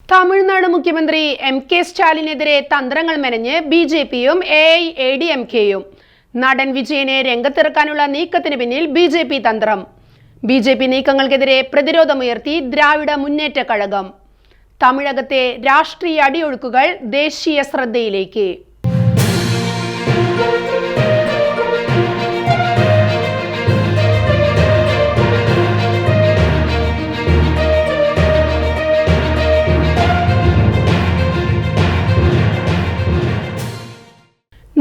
തമിഴ്നാട് മുഖ്യമന്ത്രി എം.കെ. സ്റ്റാലിനെതിരെ തന്ത്രങ്ങൾ മെനഞ്ഞ് ബി.ജെ.പിയും എ.ഐ.എ.ഡി.എം.കെയും. നടൻ വിജയനെ രംഗത്തിറക്കാനുള്ള നീക്കത്തിന് പിന്നിൽ ബി.ജെ.പി തന്ത്രം. ബി.ജെ.പി നീക്കങ്ങൾക്കെതിരെ പ്രതിരോധമുയർത്തി ദ്രാവിഡ മുന്നേറ്റ കഴകം. തമിഴകത്തെ രാഷ്ട്രീയ അടിയൊഴുക്കുകൾ ദേശീയ ശ്രദ്ധയിലേക്ക്.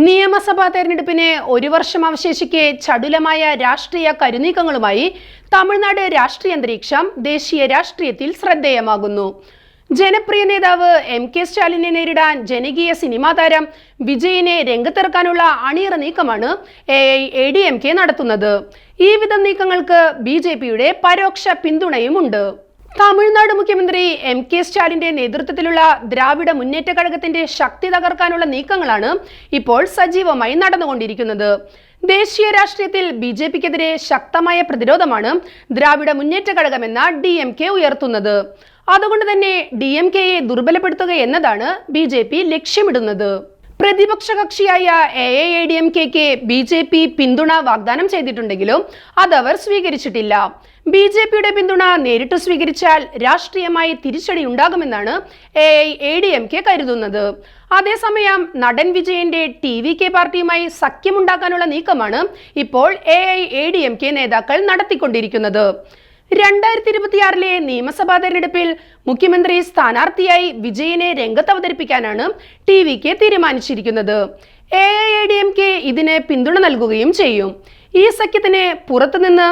നിയമസഭാ തെരഞ്ഞെടുപ്പിന് ഒരു വർഷം അവശേഷിക്കെ ചടുലമായ രാഷ്ട്രീയ കരുനീക്കങ്ങളുമായി തമിഴ്നാട് രാഷ്ട്രീയ അന്തരീക്ഷം ദേശീയ രാഷ്ട്രീയത്തിൽ ശ്രദ്ധേയമാകുന്നു. ജനപ്രിയ നേതാവ് എം.കെ. സ്റ്റാലിനെ നേരിടാൻ ജനകീയ സിനിമാ താരം വിജയിനെ രംഗത്തിറക്കാനുള്ള അണിയറ നീക്കമാണ് എ.ഐ.എ.ഡി.എം.കെ നടത്തുന്നത്. ഈ വിധം നീക്കങ്ങൾക്ക് ബി.ജെ.പിയുടെ പരോക്ഷ പിന്തുണയുമുണ്ട്. തമിഴ്നാട് മുഖ്യമന്ത്രി എം.കെ. സ്റ്റാലിന്റെ നേതൃത്വത്തിലുള്ള ദ്രാവിഡ മുന്നേറ്റ കഴകത്തിന്റെ ശക്തി തകർക്കാനുള്ള നീക്കങ്ങളാണ് ഇപ്പോൾ സജീവമായി നടന്നുകൊണ്ടിരിക്കുന്നത്. ദേശീയ രാഷ്ട്രീയത്തിൽ ബി.ജെ.പിക്കെതിരെ ശക്തമായ പ്രതിരോധമാണ് ദ്രാവിഡ മുന്നേറ്റ കഴകമെന്ന ഡി.എം.കെ ഉയർത്തുന്നത്. അതുകൊണ്ട് തന്നെ ഡി.എം.കെയെ ദുർബലപ്പെടുത്തുക എന്നതാണ് ബി.ജെ.പി ലക്ഷ്യമിടുന്നത്. പ്രതിപക്ഷ കക്ഷിയായ എ.ഐ.എ.ഡി.എം.കെക്ക് ബി.ജെ.പി പിന്തുണ വാഗ്ദാനം ചെയ്തിട്ടുണ്ടെങ്കിലും അതവർ സ്വീകരിച്ചിട്ടില്ല. ബി.ജെ.പിയുടെ പിന്തുണ നേരിട്ട് സ്വീകരിച്ചാൽ രാഷ്ട്രീയമായി തിരിച്ചടി ഉണ്ടാകുമെന്നാണ് എ.ഐ.എ.ഡി.എം.കെ കരുതുന്നത്. അതേസമയം നടൻ വിജയന്റെ ടി.വി.കെ പാർട്ടിയുമായി സഖ്യമുണ്ടാക്കാനുള്ള നീക്കമാണ് ഇപ്പോൾ എ.ഐ.എ.ഡി.എം.കെ നേതാക്കൾ നടത്തിക്കൊണ്ടിരിക്കുന്നത്. 2026 നിയമസഭാ തെരഞ്ഞെടുപ്പിൽ മുഖ്യമന്ത്രി സ്ഥാനാർത്ഥിയായി വിജയനെ രംഗത്ത് അവതരിപ്പിക്കാനാണ് ടി.വി.കെ തീരുമാനിച്ചിരിക്കുന്നത്. എ.ഐ.എ.ഡി.എം.കെ ഇതിന് പിന്തുണ നൽകുകയും ചെയ്യും. ഈ സഖ്യത്തിന് പുറത്തുനിന്ന്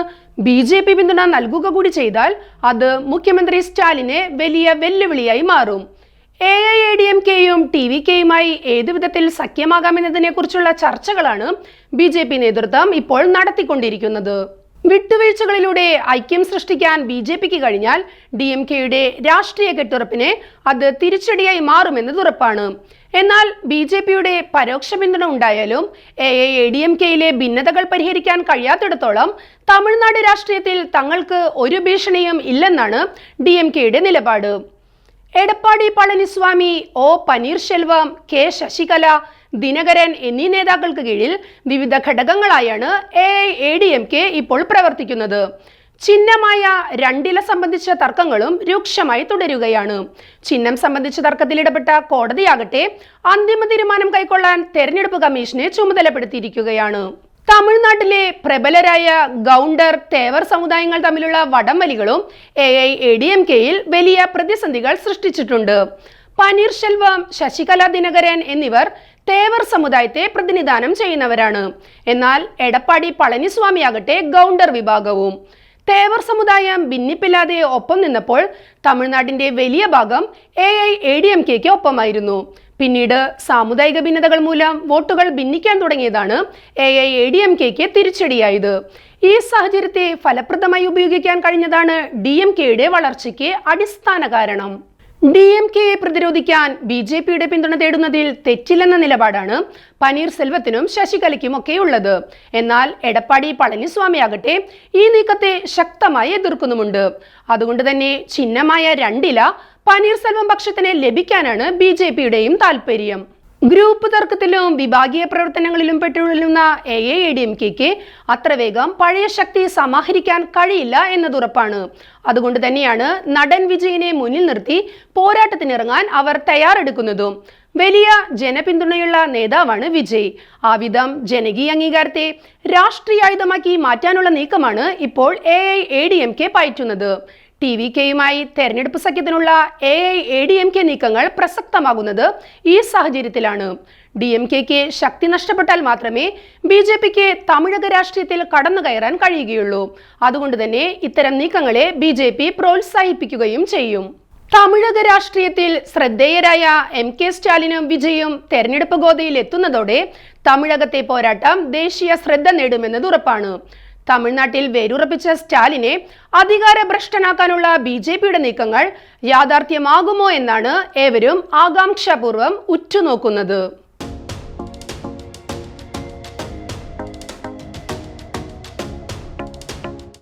ബി.ജെ.പി പിന്തുണ നൽകുക കൂടി ചെയ്താൽ അത് മുഖ്യമന്ത്രി സ്റ്റാലിന് വലിയ വെല്ലുവിളിയായി മാറും. എ.ഐ.എ.ഡി.എം.കെയും ടി.വി.കെയുമായി ഏതു വിധത്തിൽ സഖ്യമാകാമെന്നതിനെ കുറിച്ചുള്ള ചർച്ചകളാണ് ബി.ജെ.പി നേതൃത്വം ഇപ്പോൾ നടത്തിക്കൊണ്ടിരിക്കുന്നത്. വിട്ടുവീഴ്ചകളിലൂടെ ഐക്യം സൃഷ്ടിക്കാൻ ബി.ജെ.പിക്ക് കഴിഞ്ഞാൽ ഡി.എം.കെയുടെ രാഷ്ട്രീയ കെട്ടുറപ്പിന് അത് തിരിച്ചടിയായി മാറുമെന്നത് ഉറപ്പാണ്. എന്നാൽ ബി.ജെ.പിയുടെ പരോക്ഷ പിന്തുണ ഉണ്ടായാലും എ.ഐ.എ.ഡി.എം.കെയിലെ ഭിന്നതകൾ പരിഹരിക്കാൻ കഴിയാത്തിടത്തോളം തമിഴ്നാട് രാഷ്ട്രീയത്തിൽ തങ്ങൾക്ക് ഒരു ഭീഷണിയും ഇല്ലെന്നാണ് ഡി.എം.കെയുടെ നിലപാട്. എടപ്പാടി പളനിസ്വാമി, ഒ പനീർശെൽവം, കെ ശശികല, ദിനകരൻ എന്നീ നേതാക്കൾക്ക് കീഴിൽ വിവിധ ഘടകങ്ങളായാണ് എ.ഐ.എ.ഡി.എം.കെ ഇപ്പോൾ പ്രവർത്തിക്കുന്നത്. ചിഹ്നമായ രണ്ടില സംബന്ധിച്ച തർക്കങ്ങളും രൂക്ഷമായി തുടരുകയാണ്. ചിഹ്നം സംബന്ധിച്ച തർക്കത്തിൽ ഇടപെട്ട കോടതിയാകട്ടെ അന്തിമ തീരുമാനം കൈക്കൊള്ളാൻ തെരഞ്ഞെടുപ്പ് കമ്മീഷനെ ചുമതലപ്പെടുത്തിയിരിക്കുകയാണ്. തമിഴ്നാട്ടിലെ പ്രബലരായ ഗൗണ്ടർ, തേവർ സമുദായങ്ങൾ തമ്മിലുള്ള വടംവലികളും എ.ഐ.എ.ഡി.എം.കെയിൽ വലിയ പ്രതിസന്ധികൾ സൃഷ്ടിച്ചിട്ടുണ്ട്. പനീർശെൽവം, ശശികല, ദിനകരൻ എന്നിവർ തേവർ സമുദായത്തെ പ്രതിനിധാനം ചെയ്യുന്നവരാണ്. എന്നാൽ എടപ്പാടി പളനിസ്വാമിയാകട്ടെ ഗൗണ്ടർ വിഭാഗവും. തേവർ സമുദായം ഭിന്നിപ്പില്ലാതെ ഒപ്പം നിന്നപ്പോൾ തമിഴ്നാടിന്റെ വലിയ ഭാഗം എ.ഐ.എ.ഡി.എം.കെക്ക് ഒപ്പമായിരുന്നു. പിന്നീട് സാമുദായിക ഭിന്നതകൾ മൂലം വോട്ടുകൾ ഭിന്നിക്കാൻ തുടങ്ങിയതാണ് എ.ഐ.എ.ഡി.എം.കെക്ക് തിരിച്ചടിയായത്. ഈ സാഹചര്യത്തെ ഫലപ്രദമായി ഉപയോഗിക്കാൻ കഴിഞ്ഞതാണ് ഡി.എം.കെയുടെ വളർച്ചയ്ക്ക് അടിസ്ഥാന കാരണം. ഡി.എം.കെയെ പ്രതിരോധിക്കാൻ ബി.ജെ.പിയുടെ പിന്തുണ തേടുന്നതിൽ തെറ്റില്ലെന്ന നിലപാടാണ് പനീർസെൽവത്തിനും ശശികലയ്ക്കുമൊക്കെ ഉള്ളത്. എന്നാൽ എടപ്പാടി പളനിസ്വാമിയാകട്ടെ ഈ നീക്കത്തെ ശക്തമായി എതിർക്കുന്നുമുണ്ട്. അതുകൊണ്ട് തന്നെ ചിഹ്നമായ രണ്ടില പനീർസെൽവം പക്ഷത്തിന് ലഭിക്കാനാണ് ബി.ജെ.പിയുടെയും താല്പര്യം. ഗ്രൂപ്പ് തർക്കത്തിലും വിഭാഗീയ പ്രവർത്തനങ്ങളിലും പെട്ടുഴലുന്ന എ.ഐ.എ.ഡി.എം.കെക്ക് അത്ര വേഗം പഴയ ശക്തി സമാഹരിക്കാൻ കഴിയില്ല എന്നതുറപ്പാണ്. അതുകൊണ്ട് തന്നെയാണ് നടൻ വിജയനെ മുന്നിൽ നിർത്തി പോരാട്ടത്തിനിറങ്ങാൻ അവർ തയ്യാറെടുക്കുന്നതും. വലിയ ജനപിന്തുണയുള്ള നേതാവാണ് വിജയ്. ആ വിധം ജനകീയ അംഗീകാരത്തെ രാഷ്ട്രീയ ആയുധമാക്കി മാറ്റാനുള്ള നീക്കമാണ് ഇപ്പോൾ എ.ഐ.എ.ഡി.എം.കെ പയറ്റുന്നത്. ടി.വി.കെയുമായി തെരഞ്ഞെടുപ്പ് സഖ്യത്തിനുള്ള എ.ഐ.എ.ഡി.എം.കെ നീക്കങ്ങൾ പ്രസക്തമാകുന്നത് ഈ സാഹചര്യത്തിലാണ്. ഡി.എം.കെക്ക് ശക്തി നഷ്ടപ്പെട്ടാൽ മാത്രമേ ബി.ജെ.പിക്ക് തമിഴക രാഷ്ട്രീയത്തിൽ കടന്നു കയറാൻ കഴിയുകയുള്ളൂ. അതുകൊണ്ട് തന്നെ ഇത്തരം നീക്കങ്ങളെ ബി.ജെ.പി പ്രോത്സാഹിപ്പിക്കുകയും ചെയ്യും. തമിഴക രാഷ്ട്രീയത്തിൽ ശ്രദ്ധേയരായ എം.കെ. സ്റ്റാലിനും വിജയും തെരഞ്ഞെടുപ്പ് ഗോതയിൽ എത്തുന്നതോടെ തമിഴകത്തെ പോരാട്ടം ദേശീയ ശ്രദ്ധ നേടുമെന്നത് ഉറപ്പാണ്. തമിഴ്നാട്ടിൽ വേരുറപ്പിച്ച സ്റ്റാലിനെ അധികാരഭ്രഷ്ടനാക്കാനുള്ള ബി.ജെ.പിയുടെ നീക്കങ്ങൾ യാഥാർത്ഥ്യമാകുമോ എന്നാണ് ഏവരും ആകാംക്ഷാപൂർവ്വം ഉറ്റുനോക്കുന്നത്.